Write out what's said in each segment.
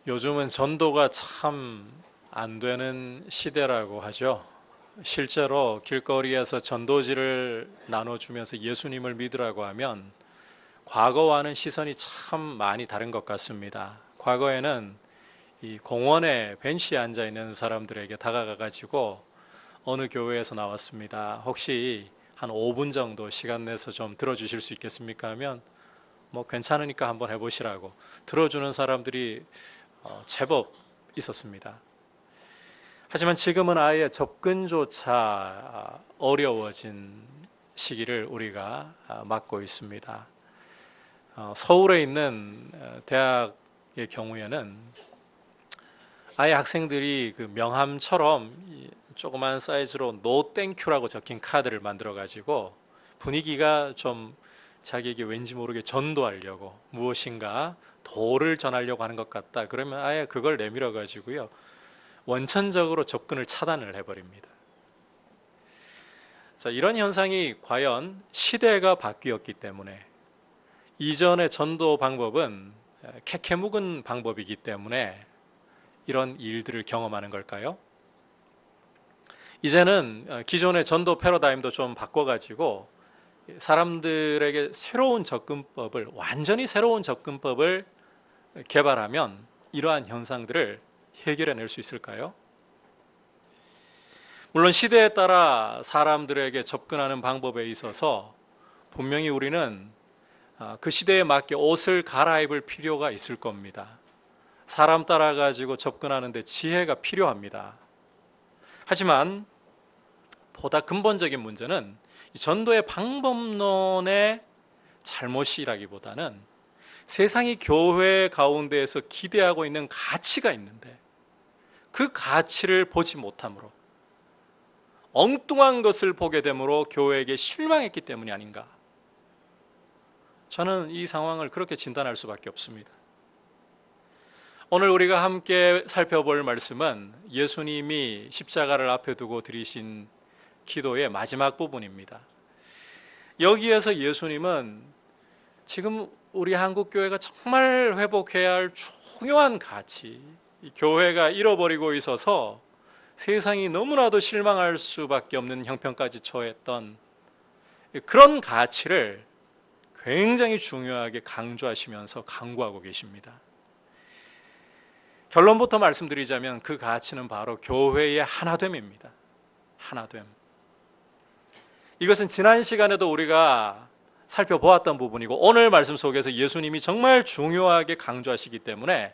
요즘은 전도가 참 안 되는 시대라고 하죠. 실제로 길거리에서 전도지를 나눠주면서 예수님을 믿으라고 하면 과거와는 시선이 참 많이 다른 것 같습니다. 과거에는 이 공원에 벤치에 앉아 있는 사람들에게 다가가 가지고 어느 교회에서 나왔습니다. 혹시 한 5분 정도 시간 내서 좀 들어주실 수 있겠습니까? 하면 뭐 괜찮으니까 한번 해보시라고 들어주는 사람들이 제법 있었습니다. 하지만 지금은 아예 접근조차 어려워진 시기를 우리가 맞고 있습니다. 서울에 있는 대학의 경우에는 아예 학생들이 그 명함처럼 조그만 사이즈로 No 땡큐라고 적힌 카드를 만들어 가지고 분위기가 좀 자기에게 왠지 모르게 전도하려고 무엇인가 도를 전하려고 하는 것 같다. 그러면 아예 그걸 내밀어 가지고요. 원천적으로 접근을 차단을 해버립니다. 자, 이런 현상이 과연 시대가 바뀌었기 때문에 이전의 전도 방법은 캐캐묵은 방법이기 때문에 이런 일들을 경험하는 걸까요? 이제는 기존의 전도 패러다임도 좀 바꿔가지고 사람들에게 완전히 새로운 접근법을 개발하면 이러한 현상들을 해결해낼 수 있을까요? 물론 시대에 따라 사람들에게 접근하는 방법에 있어서 분명히 우리는 그 시대에 맞게 옷을 갈아입을 필요가 있을 겁니다. 사람 따라 가지고 접근하는데 지혜가 필요합니다. 하지만 보다 근본적인 문제는 전도의 방법론의 잘못이라기보다는 세상이 교회 가운데에서 기대하고 있는 가치가 있는데 그 가치를 보지 못함으로 엉뚱한 것을 보게 되므로 교회에게 실망했기 때문이 아닌가. 저는 이 상황을 그렇게 진단할 수밖에 없습니다. 오늘 우리가 함께 살펴볼 말씀은 예수님이 십자가를 앞에 두고 드리신 기도의 마지막 부분입니다. 여기에서 예수님은 지금 우리 한국교회가 정말 회복해야 할 중요한 가치, 교회가 잃어버리고 있어서 세상이 너무나도 실망할 수밖에 없는 형편까지 처했던 그런 가치를 굉장히 중요하게 강조하시면서 강구하고 계십니다. 결론부터 말씀드리자면 그 가치는 바로 교회의 하나됨입니다. 하나됨. 이것은 지난 시간에도 우리가 살펴보았던 부분이고 오늘 말씀 속에서 예수님이 정말 중요하게 강조하시기 때문에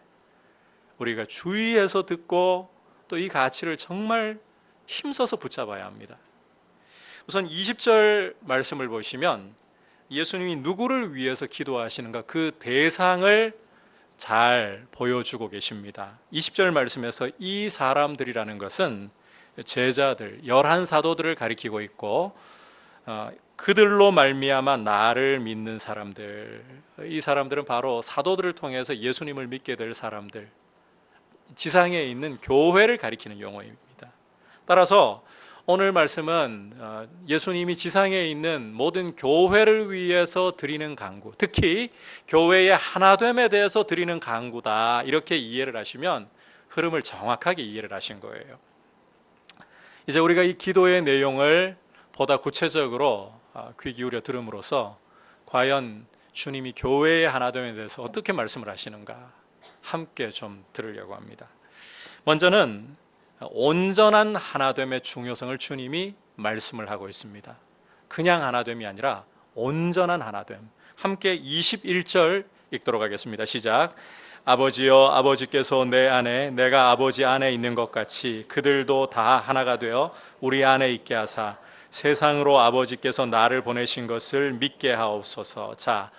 우리가 주의해서 듣고 또 이 가치를 정말 힘써서 붙잡아야 합니다. 우선 20절 말씀을 보시면 예수님이 누구를 위해서 기도하시는가 그 대상을 잘 보여주고 계십니다. 20절 말씀에서 이 사람들이라는 것은 제자들, 11사도들을 가리키고 있고 그들로 말미암아 나를 믿는 사람들, 이 사람들은 바로 사도들을 통해서 예수님을 믿게 될 사람들, 지상에 있는 교회를 가리키는 용어입니다. 따라서 오늘 말씀은 예수님이 지상에 있는 모든 교회를 위해서 드리는 간구, 특히 교회의 하나됨에 대해서 드리는 간구다, 이렇게 이해를 하시면 흐름을 정확하게 이해를 하신 거예요. 이제 우리가 이 기도의 내용을 보다 구체적으로 귀 기울여 들음으로써 과연 주님이 교회의 하나됨에 대해서 어떻게 말씀을 하시는가 함께 좀 들으려고 합니다. 먼저는 온전한 하나됨의 중요성을 주님이 말씀을 하고 있습니다. 그냥 하나됨이 아니라 온전한 하나됨. 함께 21절 읽도록 하겠습니다. 시작. 아버지여, 아버지께서 내 안에 내가 아버지 안에 있는 것 같이 그들도 다 하나가 되어 우리 안에 있게 하사 세상으로 아버지께서 나를 보내신 것을 믿게 하옵소서. 자,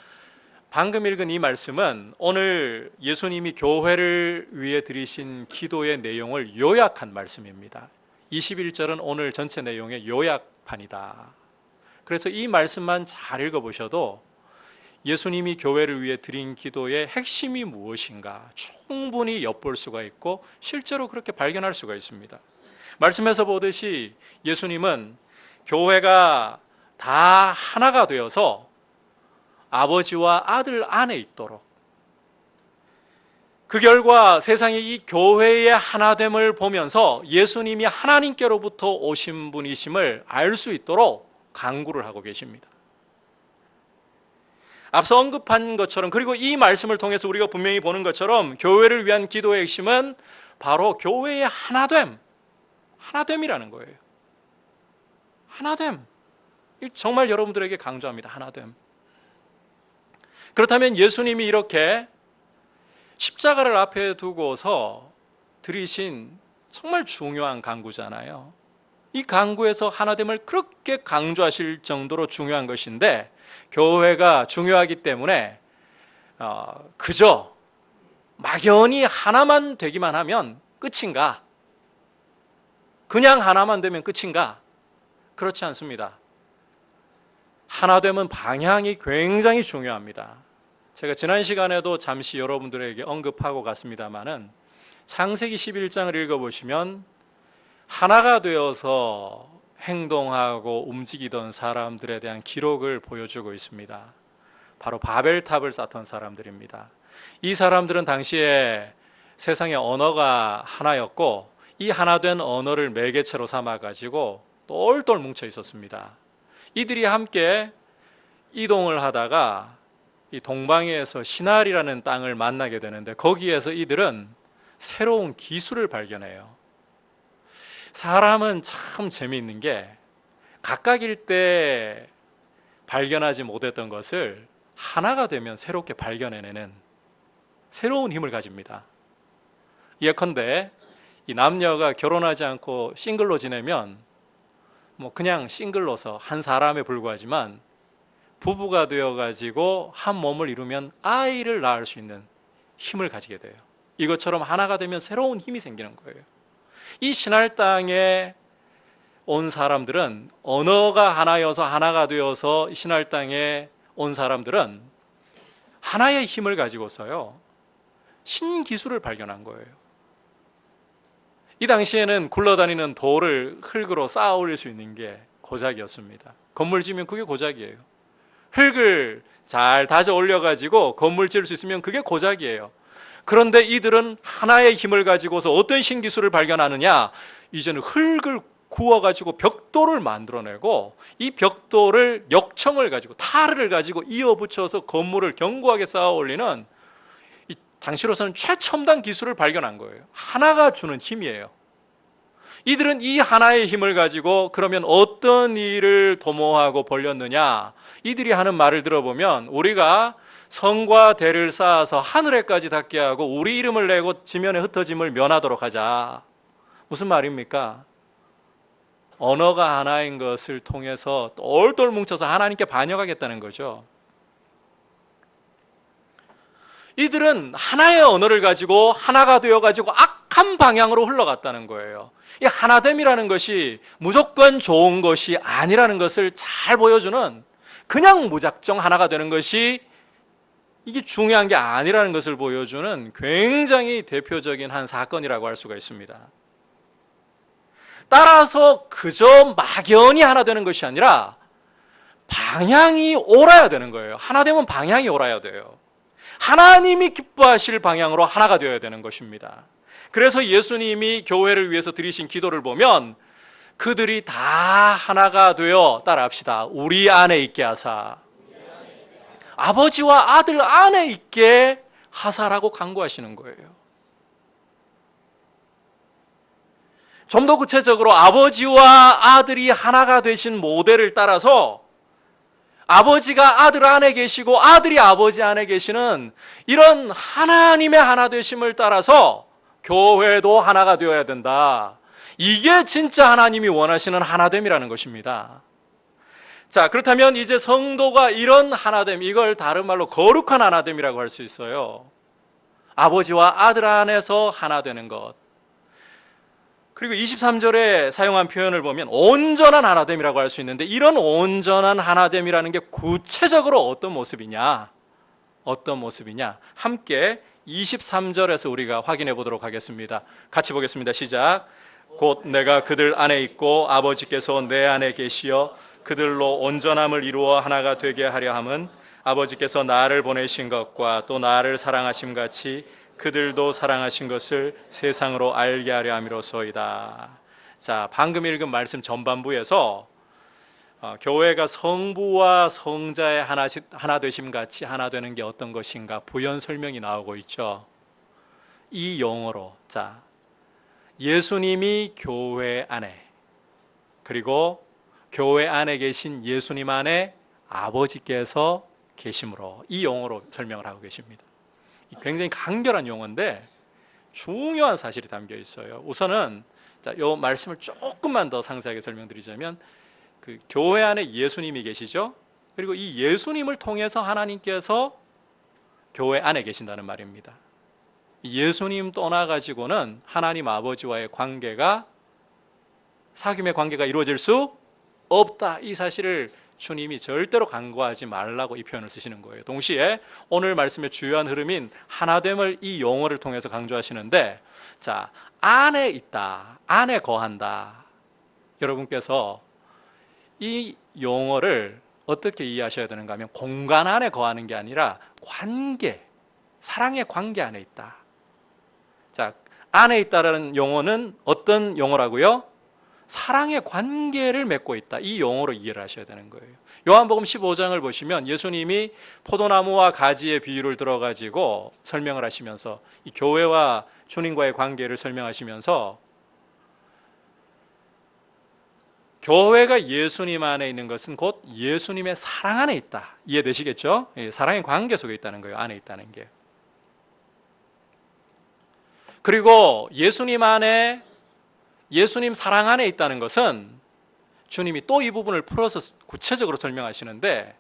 방금 읽은 이 말씀은 오늘 예수님이 교회를 위해 드리신 기도의 내용을 요약한 말씀입니다. 21절은 오늘 전체 내용의 요약판이다. 그래서 이 말씀만 잘 읽어보셔도 예수님이 교회를 위해 드린 기도의 핵심이 무엇인가 충분히 엿볼 수가 있고 실제로 그렇게 발견할 수가 있습니다. 말씀에서 보듯이 예수님은 교회가 다 하나가 되어서 아버지와 아들 안에 있도록 그 결과 세상이 이 교회의 하나됨을 보면서 예수님이 하나님께로부터 오신 분이심을 알 수 있도록 간구를 하고 계십니다. 앞서 언급한 것처럼, 그리고 이 말씀을 통해서 우리가 분명히 보는 것처럼 교회를 위한 기도의 핵심은 바로 교회의 하나됨이라는 거예요. 하나됨. 정말 여러분들에게 강조합니다. 하나됨. 그렇다면 예수님이 이렇게 십자가를 앞에 두고서 드리신 정말 중요한 강구잖아요. 이 강구에서 하나됨을 그렇게 강조하실 정도로 중요한 것인데, 교회가 중요하기 때문에 그저 막연히 하나만 되기만 하면 끝인가? 그냥 하나만 되면 끝인가? 그렇지 않습니다. 하나됨은 방향이 굉장히 중요합니다. 제가 지난 시간에도 잠시 여러분들에게 언급하고 갔습니다마는 창세기 11장을 읽어보시면 하나가 되어서 행동하고 움직이던 사람들에 대한 기록을 보여주고 있습니다. 바로 바벨탑을 쌓던 사람들입니다. 이 사람들은 당시에 세상의 언어가 하나였고, 이 하나된 언어를 매개체로 삼아가지고 똘똘 뭉쳐 있었습니다. 이들이 함께 이동을 하다가 이 동방에서 시날이라는 땅을 만나게 되는데, 거기에서 이들은 새로운 기술을 발견해요. 사람은 참 재미있는 게 각각일 때 발견하지 못했던 것을 하나가 되면 새롭게 발견해내는 새로운 힘을 가집니다. 예컨대 이 남녀가 결혼하지 않고 싱글로 지내면 그냥 싱글로서 한 사람에 불과하지만, 부부가 되어가지고 한 몸을 이루면 아이를 낳을 수 있는 힘을 가지게 돼요. 이것처럼 하나가 되면 새로운 힘이 생기는 거예요. 이 신할 땅에 온 사람들은, 언어가 하나여서 하나가 되어서 신할 땅에 온 사람들은 하나의 힘을 가지고서요, 신기술을 발견한 거예요. 이 당시에는 굴러다니는 돌을 흙으로 쌓아 올릴 수 있는 게 고작이었습니다. 건물 지으면 그게 고작이에요. 흙을 잘 다져 올려가지고 건물 지을 수 있으면 그게 고작이에요. 그런데 이들은 하나의 힘을 가지고서 어떤 신기술을 발견하느냐? 이제는 흙을 구워가지고 벽돌을 만들어내고, 이 벽돌을 역청을 가지고, 타르를 가지고 이어붙여서 건물을 견고하게 쌓아 올리는, 당시로서는 최첨단 기술을 발견한 거예요. 하나가 주는 힘이에요. 이들은 이 하나의 힘을 가지고 그러면 어떤 일을 도모하고 벌였느냐? 이들이 하는 말을 들어보면, 우리가 성과 대를 쌓아서 하늘에까지 닿게 하고 우리 이름을 내고 지면에 흩어짐을 면하도록 하자. 무슨 말입니까? 언어가 하나인 것을 통해서 똘똘 뭉쳐서 하나님께 반역하겠다는 거죠. 이들은 하나의 언어를 가지고 하나가 되어가지고 악한 방향으로 흘러갔다는 거예요. 이 하나됨이라는 것이 무조건 좋은 것이 아니라는 것을 잘 보여주는, 그냥 무작정 하나가 되는 것이 이게 중요한 게 아니라는 것을 보여주는 굉장히 대표적인 한 사건이라고 할 수가 있습니다. 따라서 그저 막연히 하나 되는 것이 아니라 방향이 옳아야 되는 거예요. 하나 되면 방향이 옳아야 돼요. 하나님이 기뻐하실 방향으로 하나가 되어야 되는 것입니다. 그래서 예수님이 교회를 위해서 드리신 기도를 보면 그들이 다 하나가 되어, 따라합시다, 우리 안에 있게 하사, 아버지와 아들 안에 있게 하사라고 간구하시는 거예요. 좀 더 구체적으로 아버지와 아들이 하나가 되신 모델을 따라서 아버지가 아들 안에 계시고 아들이 아버지 안에 계시는 이런 하나님의 하나 되심을 따라서 교회도 하나가 되어야 된다. 이게 진짜 하나님이 원하시는 하나됨이라는 것입니다. 자, 그렇다면 이제 성도가 이런 하나됨, 이걸 다른 말로 거룩한 하나됨이라고 할 수 있어요. 아버지와 아들 안에서 하나 되는 것. 그리고 23절에 사용한 표현을 보면 온전한 하나됨이라고 할 수 있는데, 이런 온전한 하나됨이라는 게 구체적으로 어떤 모습이냐? 어떤 모습이냐? 함께 23절에서 우리가 확인해 보도록 하겠습니다. 같이 보겠습니다. 시작. 곧 내가 그들 안에 있고 아버지께서 내 안에 계시어 그들로 온전함을 이루어 하나가 되게 하려 함은 아버지께서 나를 보내신 것과 또 나를 사랑하심 같이 그들도 사랑하신 것을 세상으로 알게 하려 함이로소이다. 자, 방금 읽은 말씀 전반부에서 교회가 성부와 성자의 하나 되심 같이 하나 되는 게 어떤 것인가 부연 설명이 나오고 있죠. 이 용어로, 자, 예수님이 교회 안에, 그리고 교회 안에 계신 예수님 안에 아버지께서 계심으로, 이 용어로 설명을 하고 계십니다. 굉장히 간결한 용어인데 중요한 사실이 담겨 있어요. 우선은 자, 이 말씀을 조금만 더 상세하게 설명드리자면, 그 교회 안에 예수님이 계시죠. 그리고 이 예수님을 통해서 하나님께서 교회 안에 계신다는 말입니다. 예수님 떠나가지고는 하나님 아버지와의 관계가, 사귐의 관계가 이루어질 수 없다. 이 사실을 주님이 절대로 간과하지 말라고 이 표현을 쓰시는 거예요. 동시에 오늘 말씀의 주요한 흐름인 하나됨을 이 용어를 통해서 강조하시는데, 자, 안에 있다, 안에 거한다. 여러분께서 이 용어를 어떻게 이해하셔야 되는가 하면, 공간 안에 거하는 게 아니라 관계, 사랑의 관계 안에 있다. 자, 안에 있다라는 용어는 어떤 용어라고요? 사랑의 관계를 맺고 있다. 이 용어로 이해를 하셔야 되는 거예요. 요한복음 15장을 보시면 예수님이 포도나무와 가지의 비유를 들어가지고 설명을 하시면서 이 교회와 주님과의 관계를 설명하시면서, 교회가 예수님 안에 있는 것은 곧 예수님의 사랑 안에 있다. 이해되시겠죠? 사랑의 관계 속에 있다는 거예요. 안에 있다는 게. 그리고 예수님 안에, 예수님 사랑 안에 있다는 것은 주님이 또 이 부분을 풀어서 구체적으로 설명하시는데,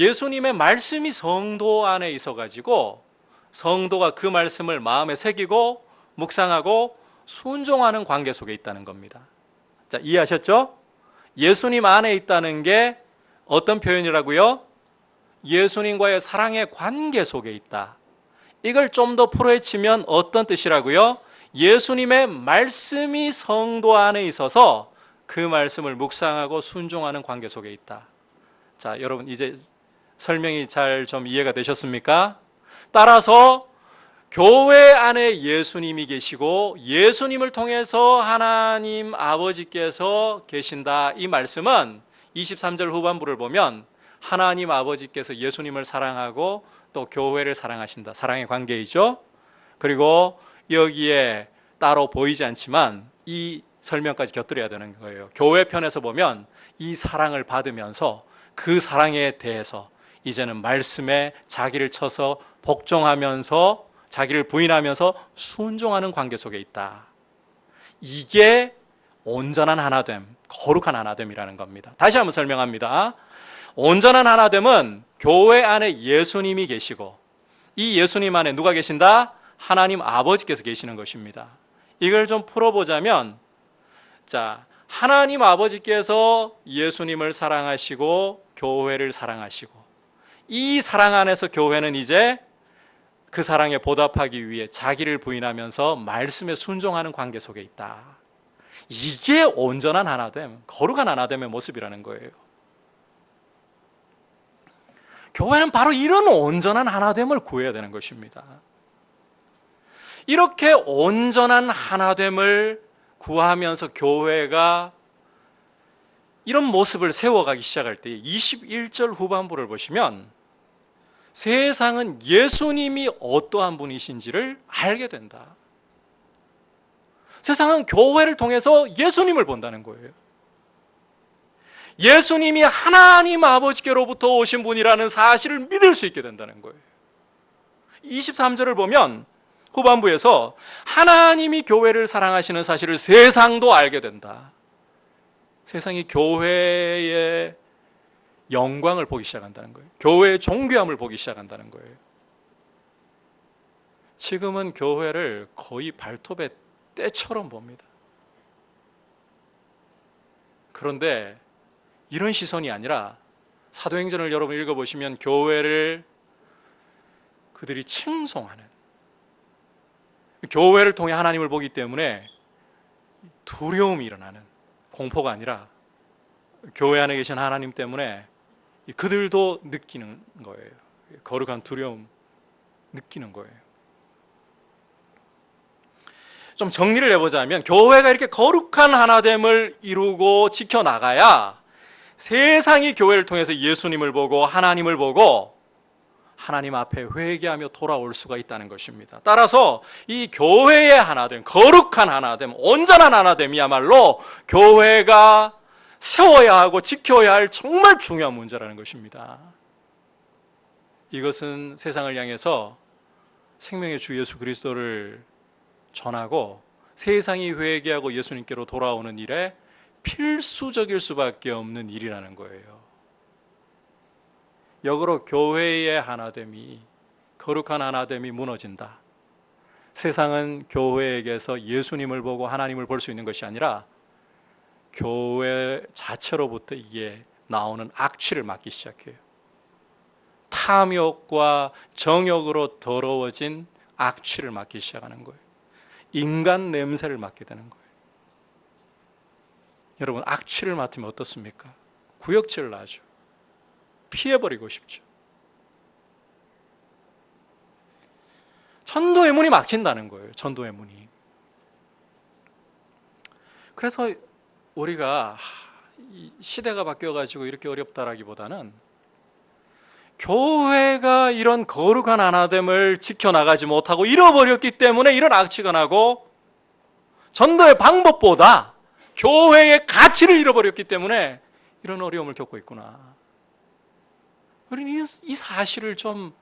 예수님의 말씀이 성도 안에 있어가지고 성도가 그 말씀을 마음에 새기고 묵상하고 순종하는 관계 속에 있다는 겁니다. 자, 이해하셨죠? 예수님 안에 있다는 게 어떤 표현이라고요? 예수님과의 사랑의 관계 속에 있다. 이걸 좀 더 풀어헤치면 어떤 뜻이라고요? 예수님의 말씀이 성도 안에 있어서 그 말씀을 묵상하고 순종하는 관계 속에 있다. 자, 여러분 이제 설명이 잘 좀 이해가 되셨습니까? 따라서 교회 안에 예수님이 계시고 예수님을 통해서 하나님 아버지께서 계신다. 이 말씀은 23절 후반부를 보면 하나님 아버지께서 예수님을 사랑하고 또 교회를 사랑하신다. 사랑의 관계이죠. 그리고 여기에 따로 보이지 않지만 이 설명까지 곁들여야 되는 거예요. 교회 편에서 보면 이 사랑을 받으면서 그 사랑에 대해서 이제는 말씀에 자기를 쳐서 복종하면서 자기를 부인하면서 순종하는 관계 속에 있다. 이게 온전한 하나됨, 거룩한 하나됨이라는 겁니다. 다시 한번 설명합니다. 온전한 하나됨은 교회 안에 예수님이 계시고 이 예수님 안에 누가 계신다? 하나님 아버지께서 계시는 것입니다. 이걸 좀 풀어보자면, 자, 하나님 아버지께서 예수님을 사랑하시고 교회를 사랑하시고 이 사랑 안에서 교회는 이제 그 사랑에 보답하기 위해 자기를 부인하면서 말씀에 순종하는 관계 속에 있다. 이게 온전한 하나됨, 거룩한 하나됨의 모습이라는 거예요. 교회는 바로 이런 온전한 하나됨을 구해야 되는 것입니다. 이렇게 온전한 하나됨을 구하면서 교회가 이런 모습을 세워가기 시작할 때 21절 후반부를 보시면 세상은 예수님이 어떠한 분이신지를 알게 된다. 세상은 교회를 통해서 예수님을 본다는 거예요. 예수님이 하나님 아버지께로부터 오신 분이라는 사실을 믿을 수 있게 된다는 거예요. 23절을 보면 후반부에서 하나님이 교회를 사랑하시는 사실을 세상도 알게 된다. 세상이 교회의 영광을 보기 시작한다는 거예요. 교회의 존귀함을 보기 시작한다는 거예요. 지금은 교회를 거의 발톱의 때처럼 봅니다. 그런데 이런 시선이 아니라 사도행전을 여러분 읽어보시면 교회를 그들이 칭송하는, 교회를 통해 하나님을 보기 때문에 두려움이 일어나는, 공포가 아니라 교회 안에 계신 하나님 때문에 그들도 느끼는 거예요. 거룩한 두려움 느끼는 거예요. 좀 정리를 해보자면 교회가 이렇게 거룩한 하나됨을 이루고 지켜나가야 세상이 교회를 통해서 예수님을 보고 하나님을 보고 하나님 앞에 회개하며 돌아올 수가 있다는 것입니다. 따라서 이 교회의 하나됨, 거룩한 하나됨, 온전한 하나됨이야말로 교회가 세워야 하고 지켜야 할 정말 중요한 문제라는 것입니다. 이것은 세상을 향해서 생명의 주 예수 그리스도를 전하고 세상이 회개하고 예수님께로 돌아오는 일에 필수적일 수밖에 없는 일이라는 거예요. 역으로 교회의 하나됨이, 거룩한 하나됨이 무너진다. 세상은 교회에게서 예수님을 보고 하나님을 볼 수 있는 것이 아니라 교회 자체로부터 이게 나오는 악취를 맡기 시작해요. 탐욕과 정욕으로 더러워진 악취를 맡기 시작하는 거예요. 인간 냄새를 맡게 되는 거예요. 여러분, 악취를 맡으면 어떻습니까? 구역질을 하죠. 피해버리고 싶죠. 전도의 문이 막힌다는 거예요. 전도의 문이. 그래서 우리가 시대가 바뀌어가지고 이렇게 어렵다라기보다는 교회가 이런 거룩한 하나됨을 지켜나가지 못하고 잃어버렸기 때문에 이런 악취가 나고, 전도의 방법보다 교회의 가치를 잃어버렸기 때문에 이런 어려움을 겪고 있구나. 우리는 이 사실을 좀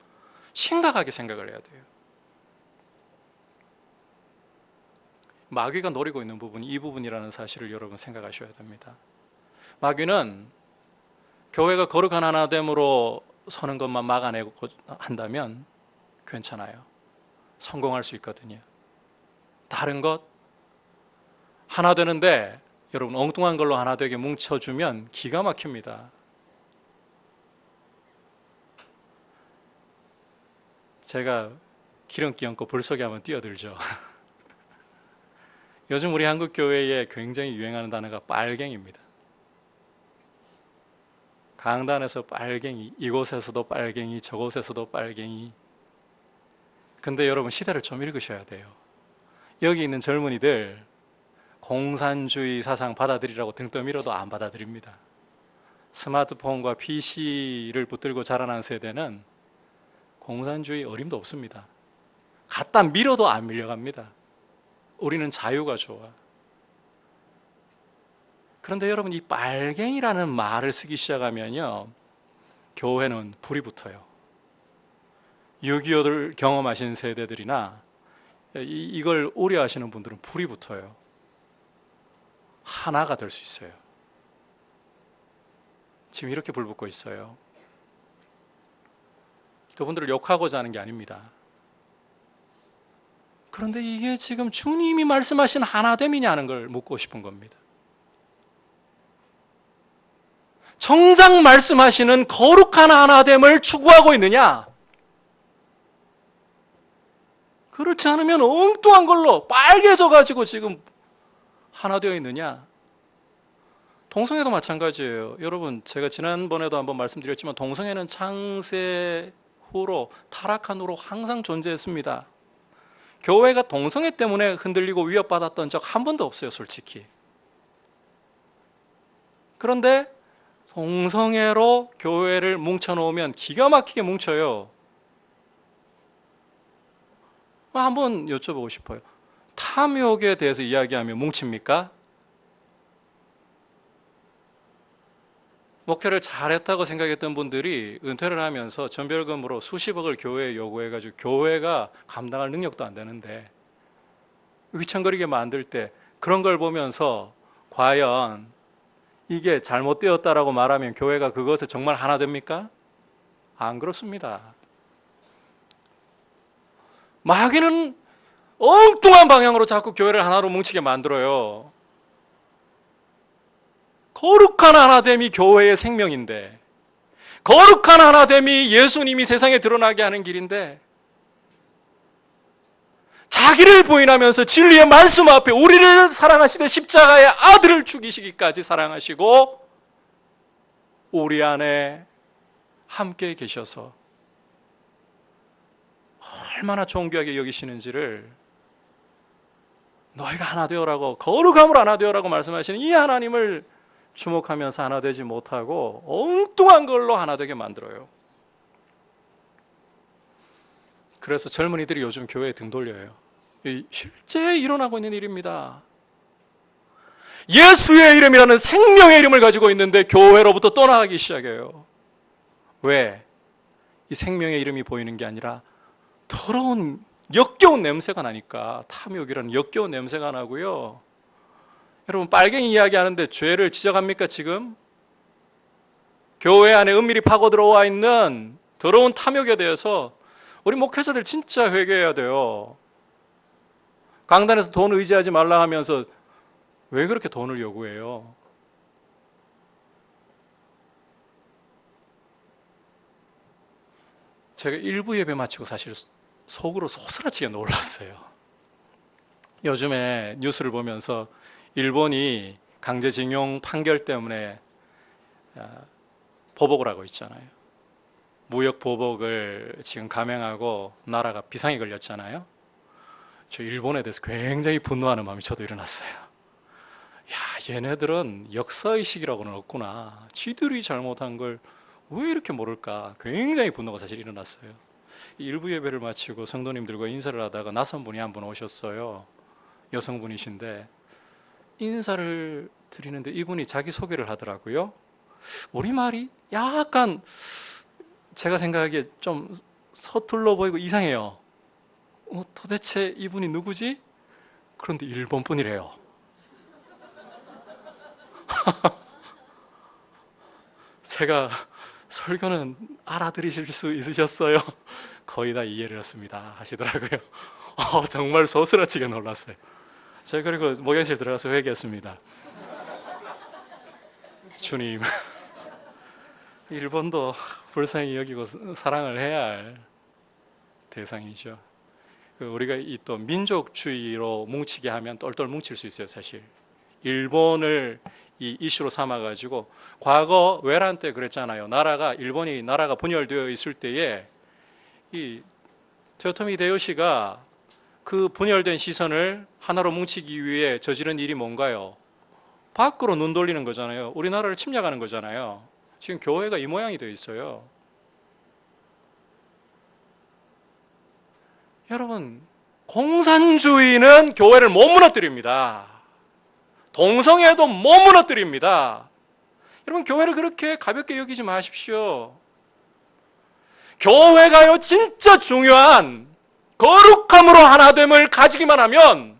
심각하게 생각을 해야 돼요. 마귀가 노리고 있는 부분이 이 부분이라는 사실을 여러분 생각하셔야 됩니다. 마귀는 교회가 거룩한 하나됨으로 서는 것만 막아내고 한다면 괜찮아요. 성공할 수 있거든요. 다른 것 하나 되는데 여러분 엉뚱한 걸로 하나 되게 뭉쳐주면 기가 막힙니다. 제가 기름기 얹고 불속에 한번 뛰어들죠. 요즘 우리 한국 교회에 굉장히 유행하는 단어가 빨갱이입니다. 강단에서 빨갱이, 이곳에서도 빨갱이, 저곳에서도 빨갱이. 근데 여러분 시대를 좀 읽으셔야 돼요. 여기 있는 젊은이들 공산주의 사상 받아들이라고 등 떠밀어도 안 받아들입니다. 스마트폰과 PC를 붙들고 자라난 세대는 공산주의 어림도 없습니다. 갖다 밀어도 안 밀려갑니다. 우리는 자유가 좋아. 그런데 여러분 이 빨갱이라는 말을 쓰기 시작하면요, 교회는 불이 붙어요. 6.25를 경험하신 세대들이나 이걸 우려하시는 분들은 불이 붙어요. 하나가 될 수 있어요. 지금 이렇게 불 붙고 있어요. 그분들을 욕하고자 하는 게 아닙니다. 그런데 이게 지금 주님이 말씀하신 하나됨이냐는 걸 묻고 싶은 겁니다. 정작 말씀하시는 거룩한 하나됨을 추구하고 있느냐? 그렇지 않으면 엉뚱한 걸로 빨개져가지고 지금 하나 되어 있느냐? 동성애도 마찬가지예요. 여러분, 제가 지난번에도 한번 말씀드렸지만 동성애는 창세 후로 타락한 후로 항상 존재했습니다. 교회가 동성애 때문에 흔들리고 위협받았던 적 한 번도 없어요, 솔직히. 그런데 동성애로 교회를 뭉쳐놓으면 기가 막히게 뭉쳐요. 한번 여쭤보고 싶어요. 탐욕에 대해서 이야기하면 뭉칩니까? 목회를 잘했다고 생각했던 분들이 은퇴를 하면서 전별금으로 수십억을 교회에 요구해가지고 교회가 감당할 능력도 안 되는데 휘청거리게 만들 때 그런 걸 보면서 과연 이게 잘못되었다라고 말하면 교회가 그것에 정말 하나 됩니까? 안 그렇습니다. 마귀는 엉뚱한 방향으로 자꾸 교회를 하나로 뭉치게 만들어요. 거룩한 하나됨이 교회의 생명인데, 거룩한 하나됨이 예수님이 세상에 드러나게 하는 길인데, 자기를 부인하면서 진리의 말씀 앞에 우리를 사랑하시되 십자가의 아들을 죽이시기까지 사랑하시고 우리 안에 함께 계셔서 얼마나 존귀하게 여기시는지를 너희가 하나 되어라고, 거룩함으로 하나 되어라고 말씀하시는 이 하나님을 주목하면서 하나 되지 못하고 엉뚱한 걸로 하나 되게 만들어요. 그래서 젊은이들이 요즘 교회에 등 돌려요. 실제 일어나고 있는 일입니다. 예수의 이름이라는 생명의 이름을 가지고 있는데 교회로부터 떠나가기 시작해요. 왜? 이 생명의 이름이 보이는 게 아니라 더러운 역겨운 냄새가 나니까. 탐욕이라는 역겨운 냄새가 나고요. 여러분, 빨갱이 이야기하는데 죄를 지적합니까 지금? 교회 안에 은밀히 파고 들어와 있는 더러운 탐욕에 대해서 우리 목회자들 진짜 회개해야 돼요. 강단에서 돈 의지하지 말라 하면서 왜 그렇게 돈을 요구해요? 제가 일부 예배 마치고 사실 속으로 소스라치게 놀랐어요. 요즘에 뉴스를 보면서 일본이 강제징용 판결 때문에 보복을 하고 있잖아요. 무역 보복을 지금 감행하고 나라가 비상이 걸렸잖아요. 저 일본에 대해서 굉장히 분노하는 마음이 저도 일어났어요. 야, 얘네들은 역사의식이라고는 없구나. 쥐들이 잘못한 걸 왜 이렇게 모를까. 굉장히 분노가 사실 일어났어요. 일부 예배를 마치고 성도님들과 인사를 하다가 낯선 분이 한 분 오셨어요. 여성분이신데 인사를 드리는데 이분이 자기소개를 하더라고요. 우리말이 약간 제가 생각하기에 좀 서툴러 보이고 이상해요. 도대체 이분이 누구지? 그런데 일본 분이래요. 제가 설교는 알아들으실 수 있으셨어요? 거의 다 이해를 했습니다 하시더라고요. 정말 소스라치게 놀랐어요. 제가 그리고 목욕실 들어가서 회개했습니다. 주님, 일본도 불쌍히 여기고 사랑을 해야 할 대상이죠. 우리가 이 또 민족주의로 뭉치게 하면 똘똘 뭉칠 수 있어요. 사실 일본을 이 이슈로 삼아가지고 과거 외란 때 그랬잖아요. 일본이 나라가 분열되어 있을 때에 이 토요토미 히데요시가 그 분열된 시선을 하나로 뭉치기 위해 저지른 일이 뭔가요? 밖으로 눈 돌리는 거잖아요. 우리나라를 침략하는 거잖아요. 지금 교회가 이 모양이 되어 있어요. 여러분, 공산주의는 교회를 못 무너뜨립니다. 동성애도 못 무너뜨립니다. 여러분, 교회를 그렇게 가볍게 여기지 마십시오. 교회가요, 진짜 중요한 거룩함으로 하나됨을 가지기만 하면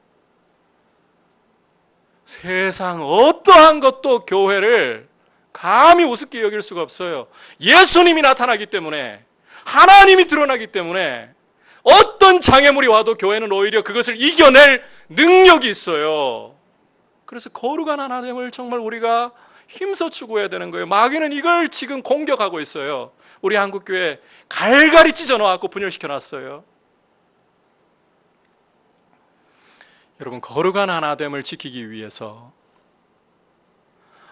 세상 어떠한 것도 교회를 감히 우습게 여길 수가 없어요. 예수님이 나타나기 때문에, 하나님이 드러나기 때문에 어떤 장애물이 와도 교회는 오히려 그것을 이겨낼 능력이 있어요. 그래서 거룩한 하나됨을 정말 우리가 힘써 추구해야 되는 거예요. 마귀는 이걸 지금 공격하고 있어요. 우리 한국교회 갈갈이 찢어놓고 분열시켜 놨어요. 여러분, 거룩한 하나됨을 지키기 위해서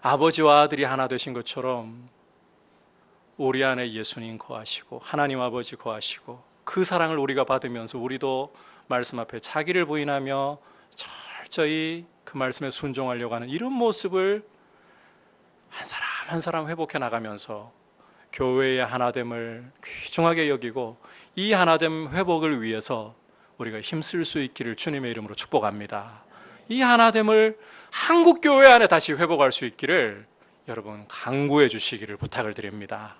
아버지와 아들이 하나 되신 것처럼 우리 안에 예수님 거하시고 하나님 아버지 거하시고 그 사랑을 우리가 받으면서 우리도 말씀 앞에 자기를 부인하며 철저히 그 말씀에 순종하려고 하는 이런 모습을 한 사람 한 사람 회복해 나가면서 교회의 하나됨을 귀중하게 여기고 이 하나됨 회복을 위해서 우리가 힘쓸 수 있기를 주님의 이름으로 축복합니다. 이 하나됨을 한국교회 안에 다시 회복할 수 있기를 여러분 간구해 주시기를 부탁을 드립니다.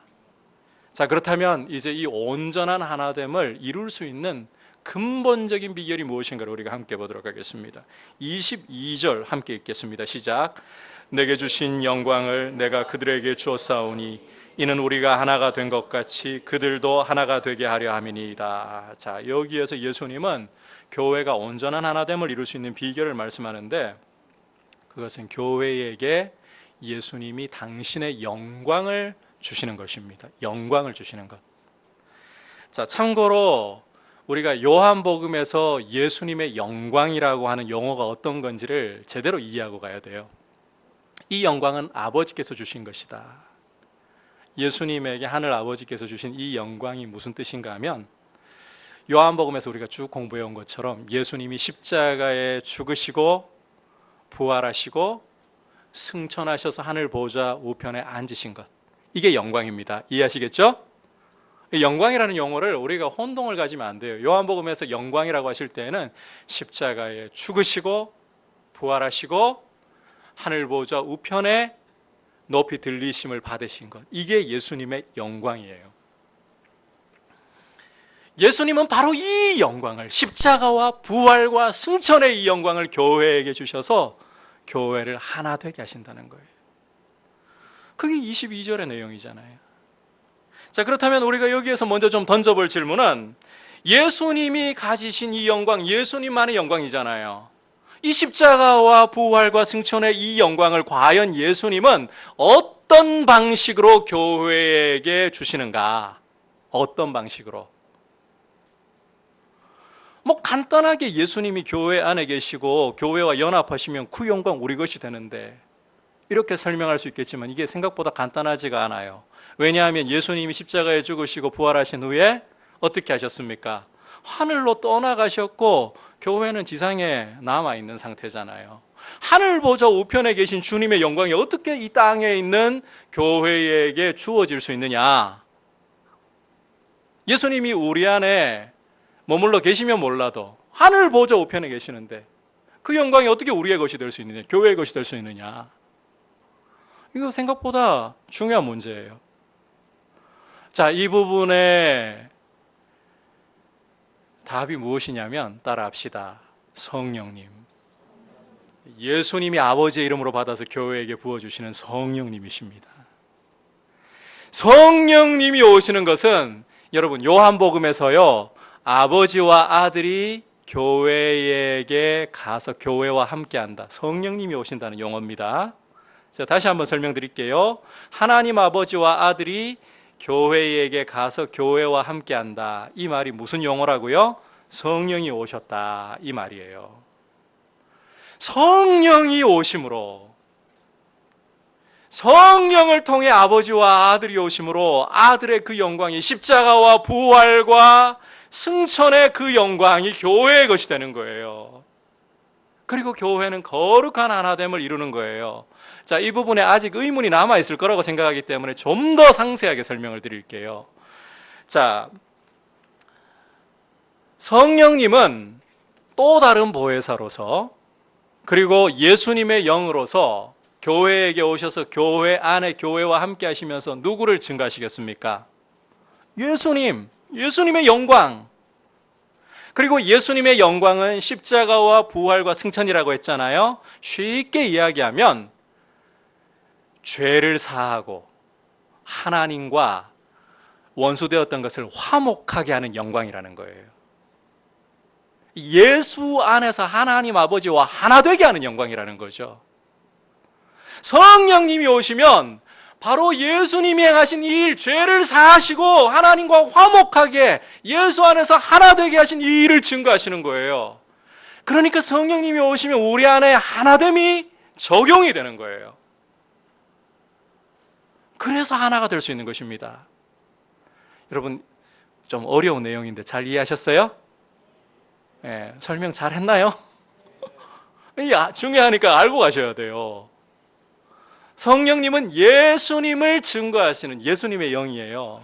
자, 그렇다면 이제 이 온전한 하나됨을 이룰 수 있는 근본적인 비결이 무엇인가를 우리가 함께 보도록 하겠습니다. 22절 함께 읽겠습니다. 시작. 내게 주신 영광을 내가 그들에게 주었사오니 이는 우리가 하나가 된 것 같이 그들도 하나가 되게 하려 함이니이다. 자, 여기에서 예수님은 교회가 온전한 하나됨을 이룰 수 있는 비결을 말씀하는데 그것은 교회에게 예수님이 당신의 영광을 주시는 것입니다. 영광을 주시는 것. 자, 참고로 우리가 요한복음에서 예수님의 영광이라고 하는 용어가 어떤 건지를 제대로 이해하고 가야 돼요. 이 영광은 아버지께서 주신 것이다. 예수님에게 하늘 아버지께서 주신 이 영광이 무슨 뜻인가 하면 요한복음에서 우리가 쭉 공부해 온 것처럼 예수님이 십자가에 죽으시고 부활하시고 승천하셔서 하늘 보좌 우편에 앉으신 것, 이게 영광입니다. 이해하시겠죠? 영광이라는 용어를 우리가 혼동을 가지면 안 돼요. 요한복음에서 영광이라고 하실 때에는 십자가에 죽으시고 부활하시고 하늘 보좌 우편에 높이 들리심을 받으신 것, 이게 예수님의 영광이에요. 예수님은 바로 이 영광을, 십자가와 부활과 승천의 이 영광을 교회에게 주셔서 교회를 하나 되게 하신다는 거예요. 그게 22절의 내용이잖아요. 자, 그렇다면 우리가 여기에서 먼저 좀 던져볼 질문은, 예수님이 가지신 이 영광, 예수님만의 영광이잖아요. 이 십자가와 부활과 승천의 이 영광을 과연 예수님은 어떤 방식으로 교회에게 주시는가? 어떤 방식으로? 뭐 간단하게 예수님이 교회 안에 계시고 교회와 연합하시면 그 영광 우리 것이 되는데, 이렇게 설명할 수 있겠지만 이게 생각보다 간단하지가 않아요. 왜냐하면 예수님이 십자가에 죽으시고 부활하신 후에 어떻게 하셨습니까? 하늘로 떠나가셨고 교회는 지상에 남아있는 상태잖아요. 하늘 보좌 우편에 계신 주님의 영광이 어떻게 이 땅에 있는 교회에게 주어질 수 있느냐? 예수님이 우리 안에 머물러 계시면 몰라도 하늘 보좌 우편에 계시는데 그 영광이 어떻게 우리의 것이 될 수 있느냐? 교회의 것이 될 수 있느냐? 이거 생각보다 중요한 문제예요. 자, 이 부분에 답이 무엇이냐면 따라합시다. 성령님. 예수님이 아버지의 이름으로 받아서 교회에게 부어주시는 성령님이십니다. 성령님이 오시는 것은 여러분 요한복음에서요, 아버지와 아들이 교회에게 가서 교회와 함께한다, 성령님이 오신다는 용어입니다. 자, 다시 한번 설명드릴게요. 하나님 아버지와 아들이 교회에게 가서 교회와 함께한다, 이 말이 무슨 용어라고요? 성령이 오셨다, 이 말이에요. 성령이 오심으로, 성령을 통해 아버지와 아들이 오심으로 아들의 그 영광이, 십자가와 부활과 승천의 그 영광이 교회의 것이 되는 거예요. 그리고 교회는 거룩한 하나됨을 이루는 거예요. 자, 이 부분에 아직 의문이 남아있을 거라고 생각하기 때문에 좀 더 상세하게 설명을 드릴게요. 자, 성령님은 또 다른 보혜사로서, 그리고 예수님의 영으로서 교회에게 오셔서 교회 안에 교회와 함께 하시면서 누구를 증거하시겠습니까? 예수님의 영광. 그리고 예수님의 영광은 십자가와 부활과 승천이라고 했잖아요. 쉽게 이야기하면 죄를 사하고 하나님과 원수되었던 것을 화목하게 하는 영광이라는 거예요. 예수 안에서 하나님 아버지와 하나 되게 하는 영광이라는 거죠. 성령님이 오시면 바로 예수님이 행하신 이 일, 죄를 사하시고 하나님과 화목하게 예수 안에서 하나 되게 하신 이 일을 증거하시는 거예요. 그러니까 성령님이 오시면 우리 안에 하나됨이 적용이 되는 거예요. 그래서 하나가 될 수 있는 것입니다. 여러분, 좀 어려운 내용인데 잘 이해하셨어요? 네, 설명 잘 했나요? 중요하니까 알고 가셔야 돼요. 성령님은 예수님을 증거하시는 예수님의 영이에요.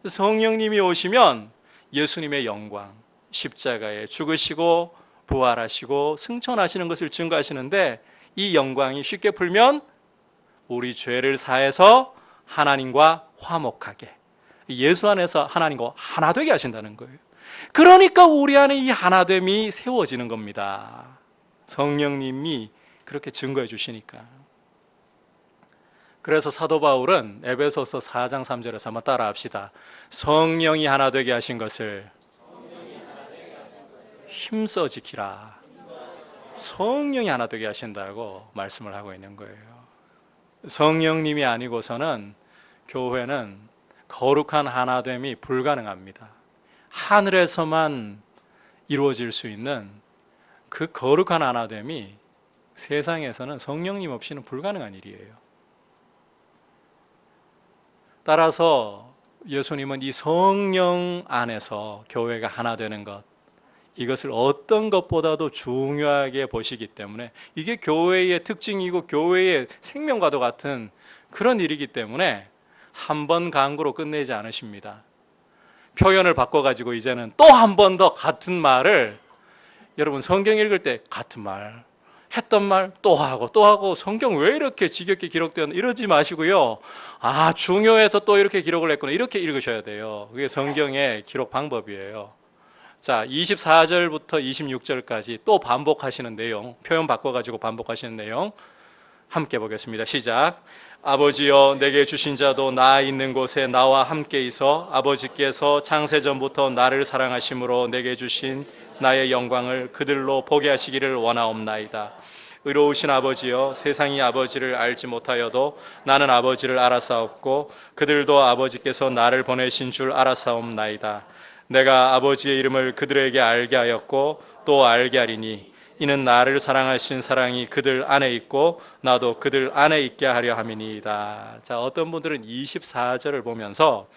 성령님이 오시면 예수님의 영광, 십자가에 죽으시고 부활하시고 승천하시는 것을 증거하시는데, 이 영광이 쉽게 풀면 우리 죄를 사해서 하나님과 화목하게, 예수 안에서 하나님과 하나 되게 하신다는 거예요. 그러니까 우리 안에 이 하나됨이 세워지는 겁니다. 성령님이 그렇게 증거해 주시니까. 그래서 사도 바울은 에베소서 4장 3절에서 한번 따라 합시다. 성령이 하나 되게 하신 것을 힘써 지키라. 성령이 하나 되게 하신다고 말씀을 하고 있는 거예요. 성령님이 아니고서는 교회는 거룩한 하나됨이 불가능합니다. 하늘에서만 이루어질 수 있는 그 거룩한 하나됨이 세상에서는 성령님 없이는 불가능한 일이에요. 따라서 예수님은 이 성령 안에서 교회가 하나 되는 것, 이것을 어떤 것보다도 중요하게 보시기 때문에 이게 교회의 특징이고 교회의 생명과도 같은 그런 일이기 때문에 한 번 강구로 끝내지 않으십니다. 표현을 바꿔가지고 이제는 또 한 번 더 같은 말을, 여러분 성경 읽을 때 같은 말, 했던 말 또 하고 성경 왜 이렇게 지겹게 기록되었나 이러지 마시고요. 아, 중요해서 또 이렇게 기록을 했구나, 이렇게 읽으셔야 돼요. 그게 성경의 기록 방법이에요. 자, 24절부터 26절까지 또 반복하시는 내용, 표현 바꿔가지고 반복하시는 내용 함께 보겠습니다. 시작. 아버지여, 내게 주신 자도 나 있는 곳에 나와 함께 있어 아버지께서 창세전부터 나를 사랑하심으로 내게 주신 나의 영광을 그들로 보게 하시기를 원하옵나이다. 의로우신 아버지여, 세상이 아버지를 알지 못하여도 나는 아버지를 알았사옵고 그들도 아버지께서 나를 보내신 줄 알았사옵나이다. 내가 아버지의 이름을 그들에게 알게 하였고 또 알게 하리니 이는 나를 사랑하신 사랑이 그들 안에 있고 나도 그들 안에 있게 하려 함이니이다. 자, 어떤 분들은 24절을 보면서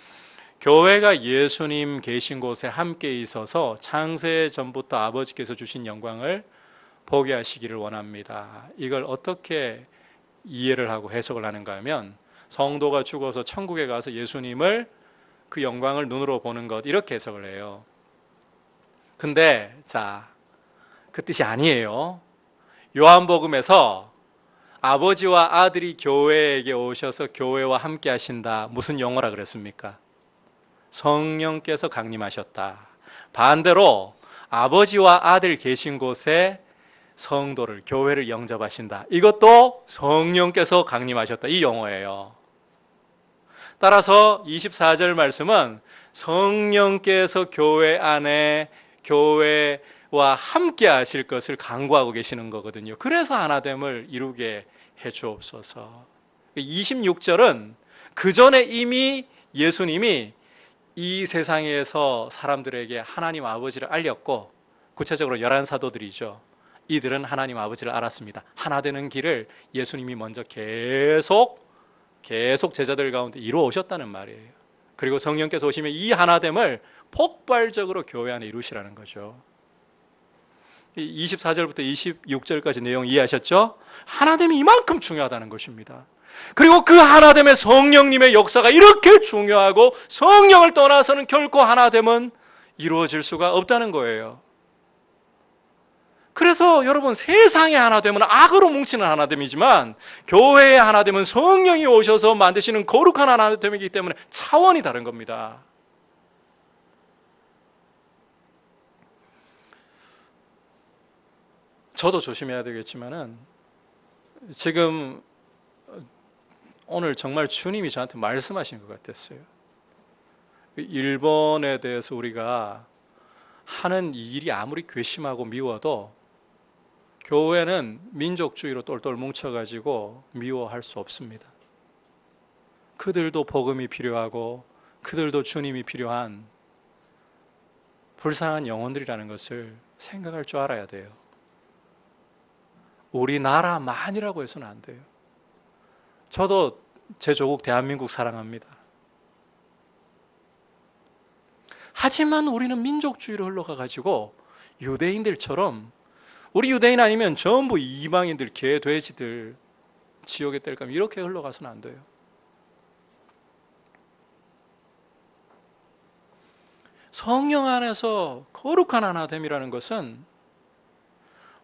교회가 예수님 계신 곳에 함께 있어서 창세 전부터 아버지께서 주신 영광을 보게 하시기를 원합니다. 이걸 어떻게 이해를 하고 해석을 하는가 하면, 성도가 죽어서 천국에 가서 예수님을, 그 영광을 눈으로 보는 것, 이렇게 해석을 해요. 근데 자, 그 뜻이 아니에요. 요한복음에서 아버지와 아들이 교회에게 오셔서 교회와 함께 하신다, 무슨 영어라 그랬습니까? 성령께서 강림하셨다. 반대로 아버지와 아들 계신 곳에 성도를, 교회를 영접하신다, 이것도 성령께서 강림하셨다, 이 용어예요. 따라서 24절 말씀은 성령께서 교회 안에 교회와 함께 하실 것을 강구하고 계시는 거거든요. 그래서 하나됨을 이루게 해 주옵소서. 26절은 그 전에 이미 예수님이 이 세상에서 사람들에게 하나님 아버지를 알렸고, 구체적으로 11사도들이죠. 이들은 하나님 아버지를 알았습니다. 하나 되는 길을 예수님이 먼저 계속 제자들 가운데 이루어 오셨다는 말이에요. 그리고 성령께서 오시면 이 하나됨을 폭발적으로 교회 안에 이루시라는 거죠. 24절부터 26절까지 내용 이해하셨죠? 하나됨이 이만큼 중요하다는 것입니다. 그리고 그 하나됨의 성령님의 역사가 이렇게 중요하고, 성령을 떠나서는 결코 하나됨은 이루어질 수가 없다는 거예요. 그래서 여러분, 세상의 하나됨은 악으로 뭉치는 하나됨이지만 교회의 하나됨은 성령이 오셔서 만드시는 거룩한 하나됨이기 때문에 차원이 다른 겁니다. 저도 조심해야 되겠지만은, 지금 오늘 정말 주님이 저한테 말씀하신 것 같았어요. 일본에 대해서 우리가 하는 일이 아무리 괘씸하고 미워도 교회는 민족주의로 똘똘 뭉쳐가지고 미워할 수 없습니다. 그들도 복음이 필요하고 그들도 주님이 필요한 불쌍한 영혼들이라는 것을 생각할 줄 알아야 돼요. 우리나라만이라고 해서는 안 돼요. 저도 제 조국 대한민국 사랑합니다. 하지만 우리는 민족주의로 흘러가가지고 유대인들처럼, 우리 유대인 아니면 전부 이방인들, 개, 돼지들 지옥에 뗄 거면 이렇게 흘러가서는 안 돼요. 성령 안에서 거룩한 하나됨이라는 것은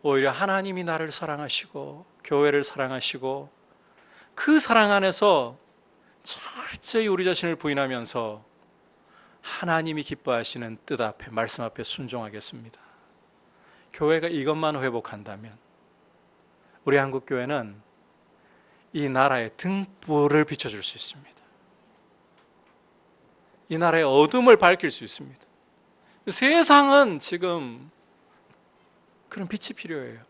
오히려 하나님이 나를 사랑하시고 교회를 사랑하시고 그 사랑 안에서 철저히 우리 자신을 부인하면서 하나님이 기뻐하시는 뜻 앞에, 말씀 앞에 순종하겠습니다. 교회가 이것만 회복한다면 우리 한국교회는 이 나라의 등불을 비춰줄 수 있습니다. 이 나라의 어둠을 밝힐 수 있습니다. 세상은 지금 그런 빛이 필요해요.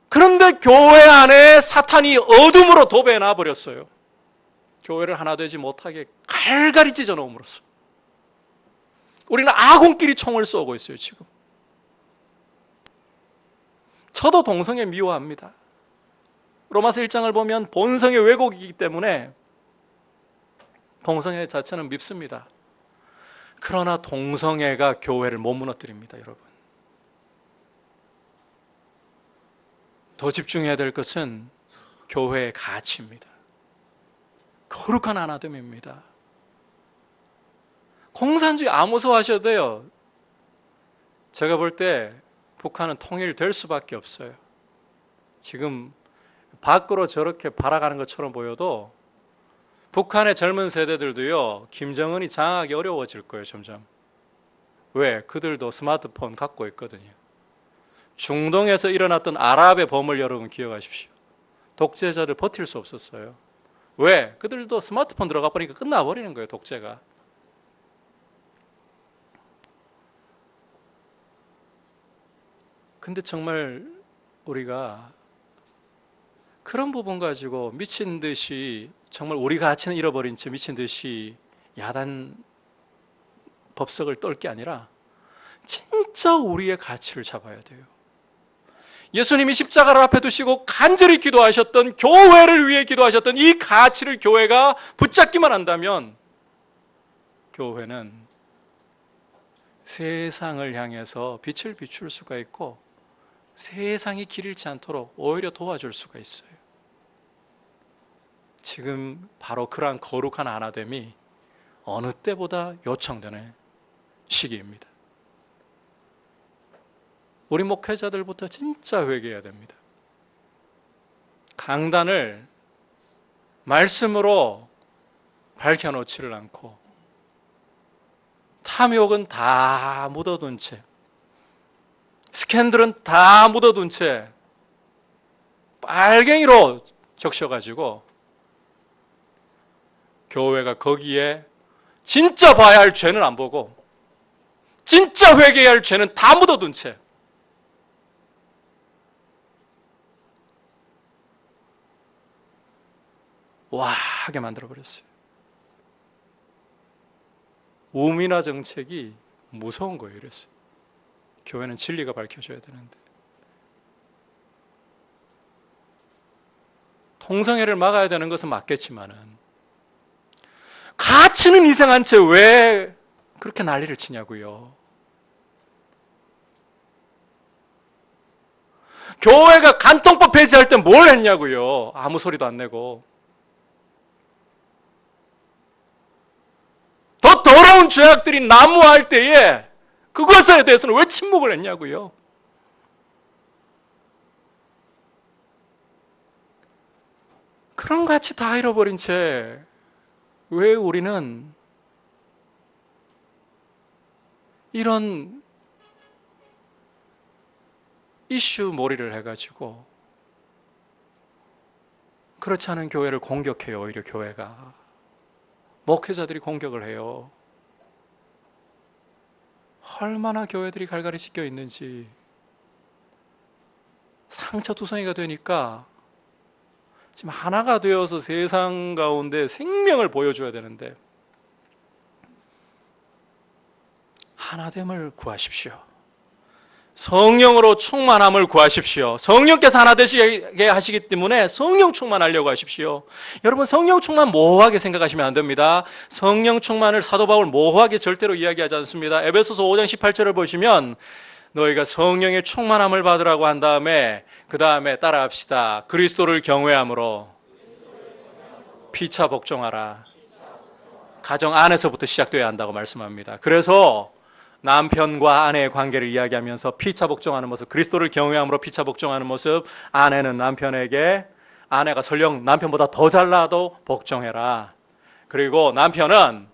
그런데 교회 안에 사탄이 어둠으로 도배해 버렸어요. 교회를 하나 되지 못하게 갈갈이 찢어 놓음으로써 우리는 아군끼리 총을 쏘고 있어요. 지금 저도 동성애 미워합니다. 로마서 1장을 보면 본성의 왜곡이기 때문에 동성애 자체는 밉습니다. 그러나 동성애가 교회를 못 무너뜨립니다, 여러분. 더 집중해야 될 것은 교회의 가치입니다. 거룩한 하나됨입니다. 공산주의 아무 소하셔도 돼요. 제가 볼 때 북한은 통일될 수밖에 없어요. 지금 밖으로 저렇게 발아가는 것처럼 보여도 북한의 젊은 세대들도요, 김정은이 장악이 어려워질 거예요, 점점. 왜? 그들도 스마트폰 갖고 있거든요. 중동에서 일어났던 아랍의 범을 여러분 기억하십시오. 독재자들 버틸 수 없었어요. 왜? 그들도 스마트폰 들어가 보니까 끝나버리는 거예요, 독재가. 근데 정말 우리가 그런 부분 가지고 미친 듯이 정말 우리 가치는 잃어버린 채 미친 듯이 야단 법석을 떨 게 아니라 진짜 우리의 가치를 잡아야 돼요. 예수님이 십자가를 앞에 두시고 간절히 기도하셨던, 교회를 위해 기도하셨던 이 가치를 교회가 붙잡기만 한다면 교회는 세상을 향해서 빛을 비출 수가 있고 세상이 길 잃지 않도록 오히려 도와줄 수가 있어요. 지금 바로 그러한 거룩한 하나됨이 어느 때보다 요청되는 시기입니다. 우리 목회자들부터 진짜 회개해야 됩니다. 강단을 말씀으로 밝혀놓지를 않고 탐욕은 다 묻어둔 채, 스캔들은 다 묻어둔 채 빨갱이로 적셔가지고 교회가 거기에 진짜 봐야 할 죄는 안 보고 진짜 회개해야 할 죄는 다 묻어둔 채 와하게 만들어버렸어요. 우민화 정책이 무서운 거예요. 이랬어요. 교회는 진리가 밝혀져야 되는데. 동성애를 막아야 되는 것은 맞겠지만은 가치는 이상한 채 왜 그렇게 난리를 치냐고요. 교회가 간통법 폐지할 때 뭘 했냐고요. 아무 소리도 안 내고. 더 더러운 죄악들이 난무할 때에 그것에 대해서는 왜 침묵을 했냐고요. 그런 가치 다 잃어버린 채 왜 우리는 이런 이슈 몰이를 해가지고 그렇지 않은 교회를 공격해요. 오히려 교회가 목회자들이 공격을 해요. 얼마나 교회들이 갈갈이 찢겨 있는지. 상처투성이가 되니까 지금 하나가 되어서 세상 가운데 생명을 보여줘야 되는데 하나됨을 구하십시오. 성령으로 충만함을 구하십시오. 성령께서 하나 되시게 하시기 때문에 성령 충만하려고 하십시오. 여러분, 성령 충만 모호하게 생각하시면 안 됩니다. 성령 충만을 사도 바울 모호하게 절대로 이야기하지 않습니다. 에베소서 5장 18절을 보시면 너희가 성령의 충만함을 받으라고 한 다음에 그 다음에 따라합시다. 그리스도를 경외함으로 피차 복종하라. 가정 안에서부터 시작되어야 한다고 말씀합니다. 그래서 남편과 아내의 관계를 이야기하면서 피차 복종하는 모습, 그리스도를 경외함으로 피차 복종하는 모습, 아내는 남편에게, 아내가 설령 남편보다 더 잘나도 복종해라. 그리고 남편은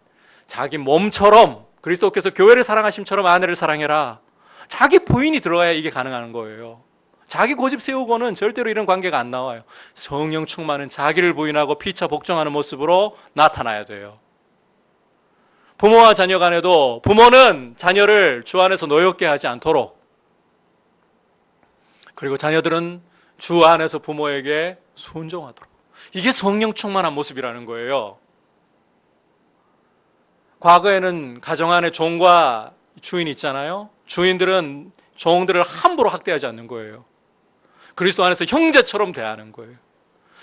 자기 몸처럼 그리스도께서 교회를 사랑하심처럼 아내를 사랑해라. 자기 부인이 들어가야 이게 가능한 거예요. 자기 고집 세우고는 절대로 이런 관계가 안 나와요. 성령 충만은 자기를 부인하고 피차 복종하는 모습으로 나타나야 돼요. 부모와 자녀 간에도 부모는 자녀를 주 안에서 노엽게 하지 않도록, 그리고 자녀들은 주 안에서 부모에게 순종하도록. 이게 성령 충만한 모습이라는 거예요. 과거에는 가정 안에 종과 주인이 있잖아요. 주인들은 종들을 함부로 학대하지 않는 거예요. 그리스도 안에서 형제처럼 대하는 거예요.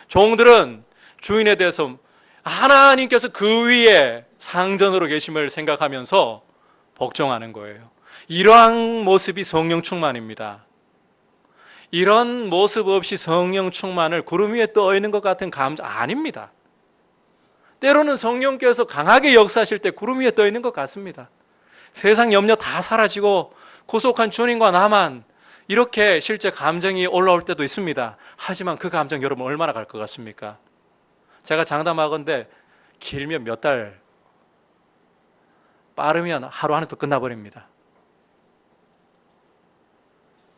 종들은 주인에 대해서 하나님께서 그 위에 상전으로 계심을 생각하면서 복종하는 거예요. 이러한 모습이 성령 충만입니다. 이런 모습 없이 성령 충만을 구름 위에 떠 있는 것 같은 감정 아닙니다. 때로는 성령께서 강하게 역사하실 때 구름 위에 떠 있는 것 같습니다. 세상 염려 다 사라지고 구속한 주님과 나만 이렇게 실제 감정이 올라올 때도 있습니다. 하지만 그 감정 여러분 얼마나 갈 것 같습니까? 제가 장담하건대 길면 몇 달, 빠르면 하루 안에 또 끝나버립니다.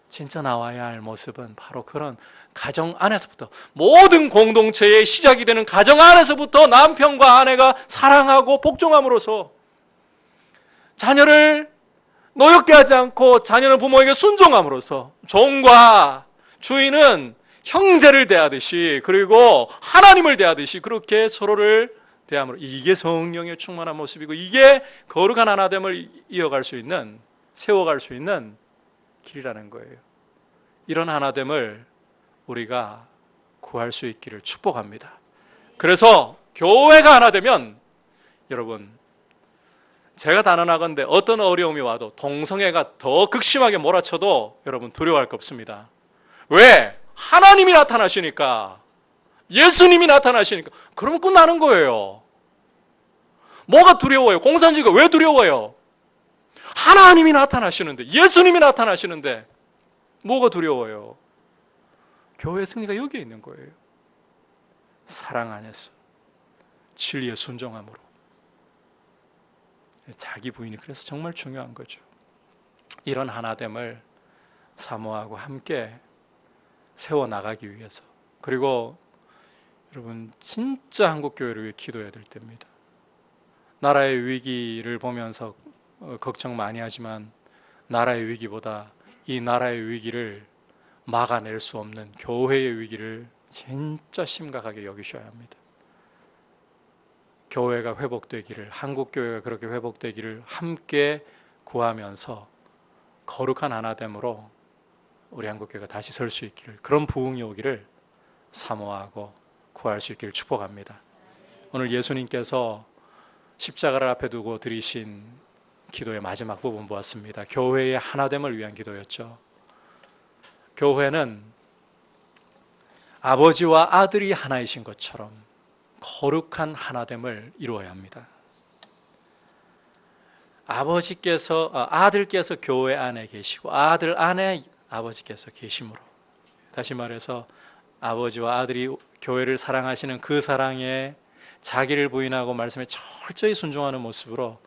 진짜 나와야 할 모습은 바로 그런 가정 안에서부터, 모든 공동체의 시작이 되는 가정 안에서부터 남편과 아내가 사랑하고 복종함으로써 자녀를 노엽게 하지 않고 자녀는 부모에게 순종함으로써 종과 주인은 형제를 대하듯이 그리고 하나님을 대하듯이 그렇게 서로를 대함으로, 이게 성령의 충만한 모습이고 이게 거룩한 하나됨을 이어갈 수 있는, 세워갈 수 있는 길이라는 거예요. 이런 하나됨을 우리가 구할 수 있기를 축복합니다. 그래서 교회가 하나 되면 여러분, 제가 단언하건대 어떤 어려움이 와도 동성애가 더 극심하게 몰아쳐도 여러분 두려워할 거 없습니다. 왜? 하나님이 나타나시니까, 예수님이 나타나시니까. 그러면 끝나는 거예요. 뭐가 두려워요? 공산주의가 왜 두려워요? 하나님이 나타나시는데, 예수님이 나타나시는데 뭐가 두려워요? 교회의 승리가 여기에 있는 거예요. 사랑 안에서 진리에 순종함으로. 자기 부인이 그래서 정말 중요한 거죠. 이런 하나됨을 사모하고 함께 세워나가기 위해서, 그리고 여러분 진짜 한국교회를 위해 기도해야 될 때입니다. 나라의 위기를 보면서 걱정 많이 하지만 나라의 위기보다 이 나라의 위기를 막아낼 수 없는 교회의 위기를 진짜 심각하게 여기셔야 합니다. 교회가 회복되기를, 한국교회가 그렇게 회복되기를 함께 구하면서 거룩한 하나됨으로 우리 한국교회가 다시 설 수 있기를, 그런 부흥이 오기를 사모하고 구할 수 있기를 축복합니다. 오늘 예수님께서 십자가를 앞에 두고 드리신 기도의 마지막 부분 보았습니다. 교회의 하나됨을 위한 기도였죠. 교회는 아버지와 아들이 하나이신 것처럼 거룩한 하나됨을 이루어야 합니다. 아들께서 교회 안에 계시고 아들 안에 아버지께서 계심으로, 다시 말해서 아버지와 아들이 교회를 사랑하시는 그 사랑에 자기를 부인하고 말씀에 철저히 순종하는 모습으로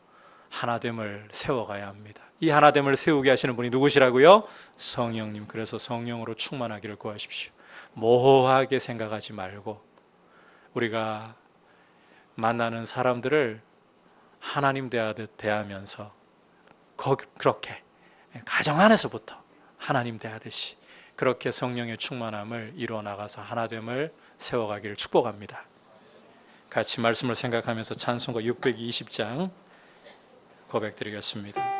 하나됨을 세워가야 합니다. 이 하나됨을 세우게 하시는 분이 누구시라고요? 성령님. 그래서 성령으로 충만하기를 구하십시오. 모호하게 생각하지 말고 우리가 만나는 사람들을 하나님 대하듯 대하면서 그렇게 가정 안에서부터 하나님 대하듯이 그렇게 성령의 충만함을 이루어 나가서 하나됨을 세워가기를 축복합니다. 같이 말씀을 생각하면서 찬송가 620장 고백드리겠습니다.